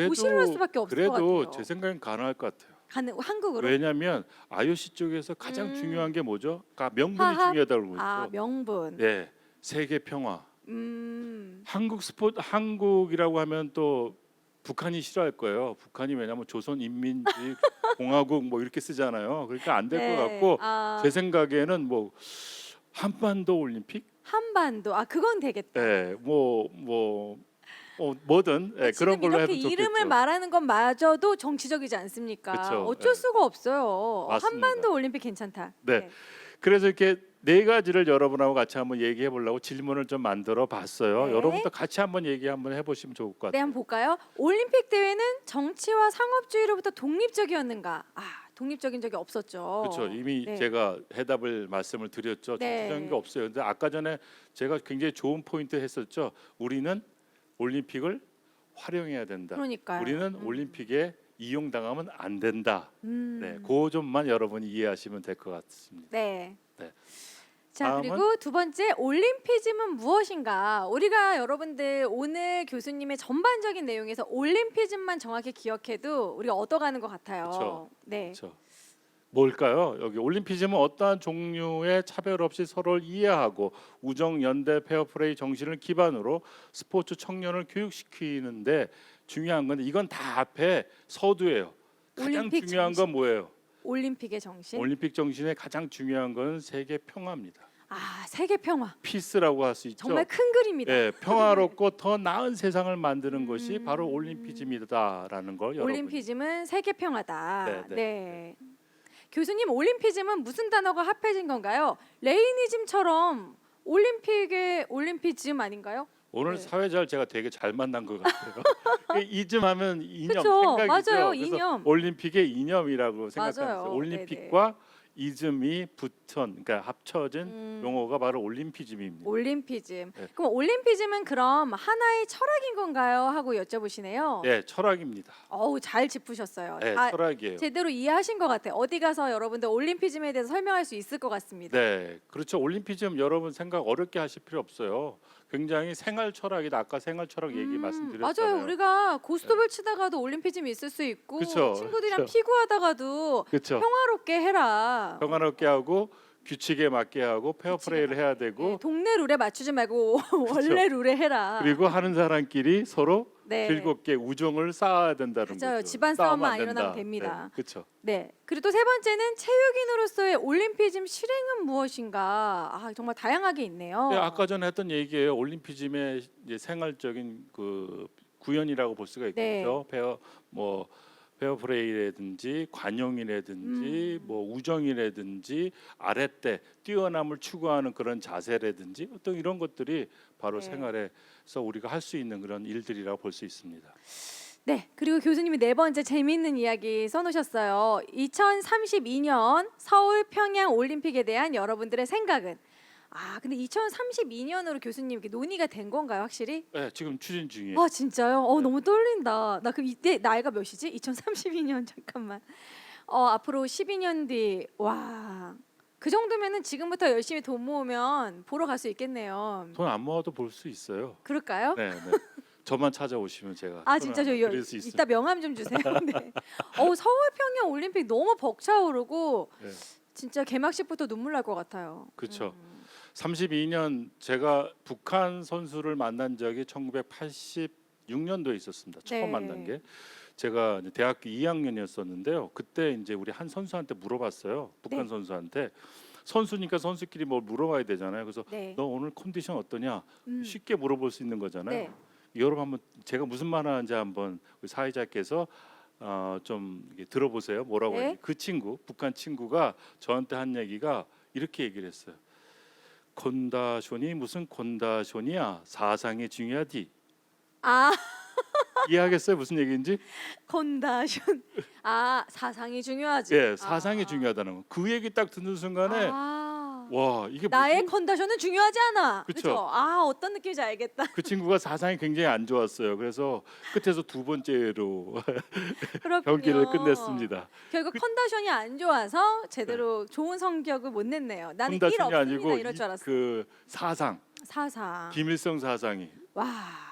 도시를 할 수밖에 없을 것 그래도 같아요. 제 생각엔 가능할 것 같아요. 한국으로. 왜냐하면 IOC 쪽에서 가장 중요한 게 뭐죠? 그러니까 명분이 화합? 중요하다고 그러죠. 아, 명분. 네, 세계 평화. 음. 한국이라고 하면 또 북한이 싫어할 거예요. 북한이 왜냐하면 조선인민공화국 뭐 이렇게 쓰잖아요. 그러니까 안 될 것 네. 같고 아, 제 생각에는 뭐 한반도 올림픽, 한반도. 아, 그건 되겠다. 뭐든 그런 지금 걸로 이렇게 해도 좋겠죠. 이름을 말하는 것마저도 정치적이지 않습니까? 그쵸. 어쩔 네. 수가 없어요. 맞습니다. 한반도 올림픽 괜찮다. 네. 그래서 이렇게 네 가지를 여러분하고 같이 한번 얘기해 보려고 질문을 좀 만들어 봤어요. 네. 여러분도 같이 한번 얘기 한번 해보시면 좋을 것 네, 같아요. 한번 볼까요? 올림픽 대회는 정치와 상업주의로부터 독립적이었는가? 아, 독립적인 적이 없었죠. 그렇죠. 이미 네. 제가 말씀을 드렸죠. 네. 정치적인 게 없어요. 근데 아까 전에 제가 굉장히 좋은 포인트 했었죠. 우리는 올림픽을 활용해야 된다. 그러니까요. 우리는 올림픽에 이용당하면 안 된다. 음. 네, 그 점만 여러분이 이해하시면 될 것 같습니다. 네. 네. 자, 다음은? 그리고 두 번째, 올림피즘은 무엇인가? 우리가 여러분들 오늘 교수님의 전반적인 내용에서 올림피즘만 정확히 기억해도 우리가 얻어가는 것 같아요. 그쵸. 네. 그렇죠. 뭘까요? 여기 올림피즘은 어떠한 종류의 차별 없이 서로를 이해하고 우정, 연대, 페어플레이 정신을 기반으로 스포츠 청년을 교육시키는데 중요한 건데 이건 다 앞에 서두예요. 가장 올림픽 중요한 정신. 건 뭐예요? 올림픽의 정신. 올림픽 정신의 가장 중요한 건 세계 평화입니다. 아, 세계 평화. 피스라고 할 수 있죠. 정말 큰 그림이다. 네, 평화롭고 더 나은 세상을 만드는 것이 바로 올림피즘이다라는 걸 여러분. 올림피즘은 세계 평화다. 네, 네, 네. 교수님, 올림피즘은 무슨 단어가 합해진 건가요? 레이니즘처럼 올림픽의 올림피즘 아닌가요? 오늘 네. 사회자를 제가 되게 잘 만난 것 같아요. 이즘하면 이념 그쵸, 생각이죠. 맞아요, 그래서 이념. 올림픽의 이념이라고 생각합니다. 맞아요. 올림픽과 이즘이 그러니까 합쳐진 용어가 바로 올림피즘입니다. 올림피즘. 네. 그럼 올림피즘은 그럼 하나의 철학인 건가요? 하고 여쭤보시네요. 네, 철학입니다. 어우, 잘 짚으셨어요. 네, 다 철학이에요. 제대로 이해하신 것 같아요. 어디 가서 여러분들 올림피즘에 대해서 설명할 수 있을 것 같습니다. 네, 그렇죠. 올림피즘 여러분 생각 어렵게 하실 필요 없어요. 굉장히 생활 철학이다. 아까 생활 철학 얘기 말씀드렸잖아요. 맞아요. 우리가 고스톱을 치다가도 올림피즘이 있을 수 있고 그쵸, 친구들이랑 그쵸. 피구하다가도 그렇죠. 평화롭게 해라. 평화롭게 하고 규칙에 맞게 하고 페어플레이를 해야 되고 네, 동네 룰에 맞추지 말고 원래 룰에 해라. 그리고 하는 사람끼리 서로 네. 즐겁게 우정을 쌓아야 된다는 맞아요. 거죠. 집안 싸우면 싸움만 안 일어나면 된다. 됩니다. 네, 그렇죠. 네. 그리고 또 세 번째는 체육인으로서의 올림피즘 실행은 무엇인가? 아, 정말 다양하게 있네요. 네, 아까 전에 했던 얘기예요. 올림피즘의 이제 생활적인 그 구현이라고 볼 수가 네. 있겠죠. 페어플레이라든지 관용이라든지 뭐 우정이라든지 아랫대 뛰어남을 추구하는 그런 자세라든지 어떤 이런 것들이 바로 네. 생활에서 우리가 할 수 있는 그런 일들이라고 볼 수 있습니다. 네. 그리고 교수님이 네 번째 재미있는 이야기 써놓으셨어요. 2032년 서울 평양 올림픽에 대한 여러분들의 생각은? 아, 근데 2032년으로 교수님 이렇게 논의가 된 건가요, 확실히? 네, 지금 추진 중이에요. 아, 진짜요? 네. 너무 떨린다. 나 그럼 이때 나이가 몇이지? 2032년 잠깐만. 앞으로 12년 뒤. 와. 그 정도면은 지금부터 열심히 돈 모으면 보러 갈 수 있겠네요. 돈 안 모아도 볼 수 있어요. 그럴까요? 네, 네. 저만 찾아오시면 제가 아, 돈을 진짜 저 드릴 수 있습니다. 이따 명함 좀 주세요. 네. 서울 평양 올림픽 너무 벅차오르고 네. 진짜 개막식부터 눈물 날 것 같아요. 그렇죠. 32년 제가 북한 선수를 만난 적이 1986년도에 있었습니다. 처음 네. 만난 게 제가 이제 대학교 2학년이었었는데요. 그때 이제 우리 한 선수한테 물어봤어요. 북한 네. 선수한테 선수니까 선수끼리 뭘 물어봐야 되잖아요. 그래서 네. 너 오늘 컨디션 어떠냐? 음. 쉽게 물어볼 수 있는 거잖아요. 네. 여러분 한번 제가 무슨 말 하는지 한번 우리 사회자께서 좀 이렇게 들어보세요. 뭐라고 네. 했는지. 그 친구 북한 친구가 저한테 한 얘기가 이렇게 얘기를 했어요. 콘다션이 무슨 콘다션이야? 사상이 중요하디. 아, 이해하겠어요? 무슨 얘기인지? 컨다션. 아, 사상이 중요하지. 예, 사상이 아. 중요하다는 거. 그 얘기 딱 듣는 순간에 와 이게 나의 뭐지? 컨디션은 중요하지 않아. 그쵸. 그렇죠? 어떤 느낌인지 알겠다. 그 친구가 사상이 굉장히 안 좋았어요. 그래서 끝에서 두 번째로 그렇군요. 경기를 끝냈습니다. 결국 컨디션이 안 좋아서 제대로 좋은 성적을 못 냈네요. 나는 일 콘다션이 없습니다 아니고 이럴 줄 알았어. 그 사상, 사상. 김일성 사상이. 와.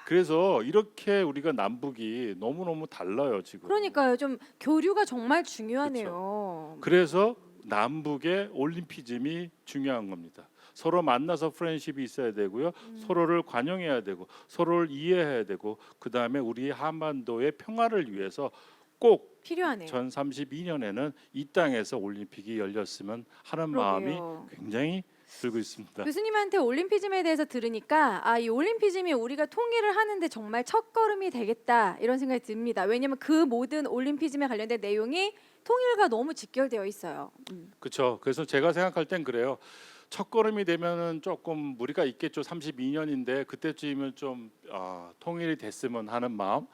그래서 이렇게 우리가 남북이 너무너무 달라요 지금. 그러니까요. 좀 교류가 정말 중요하네요. 그래서 남북의 올림피즘이 중요한 겁니다. 서로 만나서 프렌십이 있어야 되고요. 서로를 관용해야 되고 서로를 이해해야 되고 그다음에 우리 한반도의 평화를 위해서 꼭 필요하네요. 2032년에는 이 땅에서 올림픽이 열렸으면 하는 마음이 그러게요. 굉장히 들고 있습니다. 교수님한테 올림피즘에 대해서 들으니까 이 올림피즘이 우리가 통일을 하는데 정말 첫걸음이 되겠다 이런 생각이 듭니다. 왜냐하면 그 모든 올림피즘에 관련된 내용이 통일과 너무 직결되어 있어요. 그렇죠. 그래서 제가 생각할 땐 그래요. 첫 걸음이 되면은 조금 무리가 있겠죠. 32년인데 그때쯤이면 좀 통일이 됐으면 하는 마음,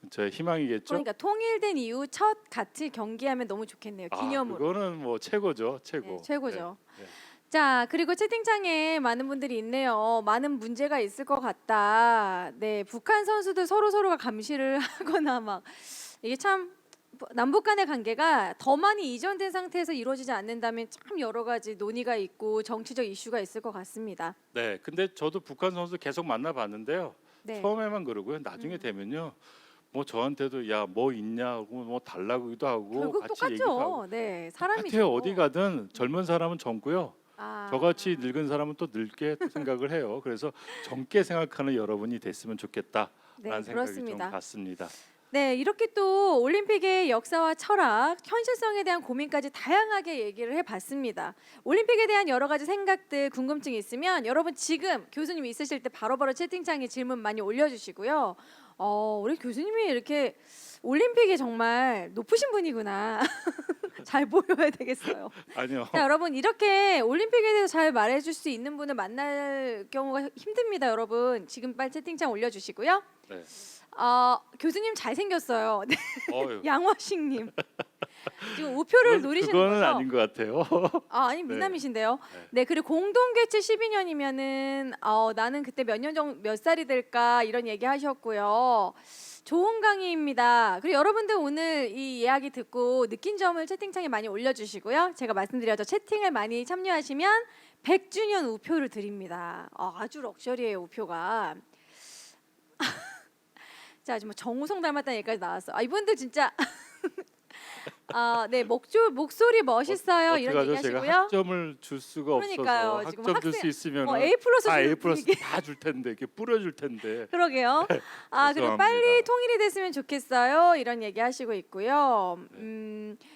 제 희망이겠죠. 그러니까 통일된 이후 첫 같이 경기하면 너무 좋겠네요. 기념으로. 그거는 뭐 최고죠, 최고. 네, 최고죠. 네, 네. 자, 그리고 채팅창에 많은 분들이 있네요. 많은 문제가 있을 것 같다. 네, 북한 선수들 서로가 감시를 하거나 막 이게 참 남북 간의 관계가 더 많이 이전된 상태에서 이루어지지 않는다면 참 여러 가지 논의가 있고 정치적 이슈가 있을 것 같습니다. 네, 근데 저도 북한 선수 계속 만나봤는데요. 네. 처음에만 그러고요. 나중에 되면요, 뭐 저한테도 야 뭐 있냐고 뭐 달라고도 하고 결국 같이 얘기도 하고. 똑같죠. 네, 사람이죠. 똑같아요. 어디 가든 젊은 사람은 젊고요. 아, 저같이 늙은 사람은 또 늙게 생각을 해요. 그래서 젊게 생각하는 여러분이 됐으면 좋겠다라는 네, 생각이 그렇습니다. 좀 같습니다. 네, 이렇게 또 올림픽의 역사와 철학, 현실성에 대한 고민까지 다양하게 얘기를 해봤습니다. 올림픽에 대한 여러 가지 생각들, 궁금증이 있으면 여러분 지금 교수님 있으실 때 바로바로 채팅창에 질문 많이 올려주시고요. 우리 교수님이 이렇게 올림픽에 정말 높으신 분이구나. 잘 보여야 되겠어요. 아니요. 자, 여러분 이렇게 올림픽에 대해서 잘 말해줄 수 있는 분을 만날 경우가 힘듭니다, 여러분. 지금 빨리 채팅창 올려주시고요. 네. 교수님 잘생겼어요. 네, 어휴. 양화식님 지금 우표를 노리시는 그거는 거죠? 아닌 것 같아요. 아니 네. 미남이신데요. 네. 네, 그리고 공동개최 12년이면은 나는 그때 몇 살이 될까 이런 얘기 하셨고요. 좋은 강의입니다. 그리고 여러분들 오늘 이 이야기 듣고 느낀 점을 채팅창에 많이 올려주시고요. 제가 말씀드렸죠. 채팅을 많이 참여하시면 100주년 우표를 드립니다. 아주 럭셔리해요, 우표가. 자, 지금 정우성 닮았다는 얘기까지 나왔어. 이분들 진짜 네, 목소리 멋있어요. 이런 어떡하죠? 얘기 제가 하시고요. 학점을 줄 수가 그러니까요. 없어서 지금 학점 줄 수 학생- 있으면 A 플러스 A 플러스 다 줄 텐데 이렇게 뿌려줄 텐데. 그러게요. 그리고 죄송합니다. 빨리 통일이 됐으면 좋겠어요. 이런 얘기 하시고 있고요.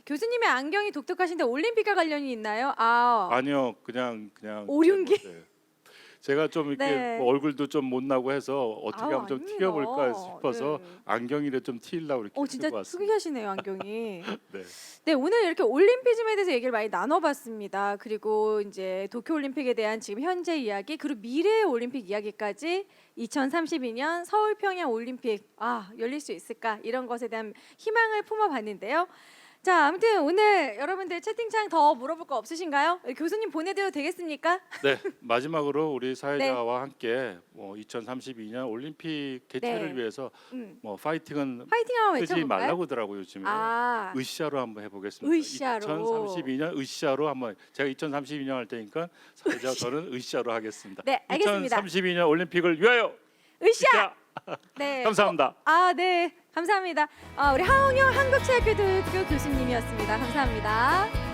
교수님의 안경이 독특하신데 올림픽과 관련이 있나요? 아니요, 그냥 오륜기? 네. 제가 좀 이렇게 네. 뭐 얼굴도 좀 못나고 해서 어떻게 하면 좀 아닙니다. 튀겨볼까 싶어서 네. 안경이라 좀 튀려고 이렇게 진짜 쓰고 왔습니다. 특이하시네요, 안경이. 네. 네, 오늘 이렇게 올림피즘에 대해서 얘기를 많이 나눠봤습니다. 그리고 이제 도쿄올림픽에 대한 지금 현재 이야기, 그리고 미래의 올림픽 이야기까지 2032년 서울 평양 올림픽 열릴 수 있을까 이런 것에 대한 희망을 품어봤는데요. 자, 아무튼 오늘 여러분들 채팅창 더 물어볼 거 없으신가요? 교수님 보내드려도 되겠습니까? 네, 마지막으로 우리 사회자와 함께 2032년 올림픽 개최를 네. 위해서 음, 파이팅은 파이팅 한번 하지 외쳐볼까요? 말라고 하더라고요 요즘에. 으쌰로 한번 해보겠습니다. 으쌰로. 2032년 으쌰로 한번 제가 2032년 할 때니까 사회자 저는 으쌰로 하겠습니다. 네, 알겠습니다. 2032년 올림픽을 위하여 으쌰! 으쌰! 네. 감사합니다. 네, 감사합니다. 우리 하은영 한국체육교육교 교수님이었습니다. 감사합니다.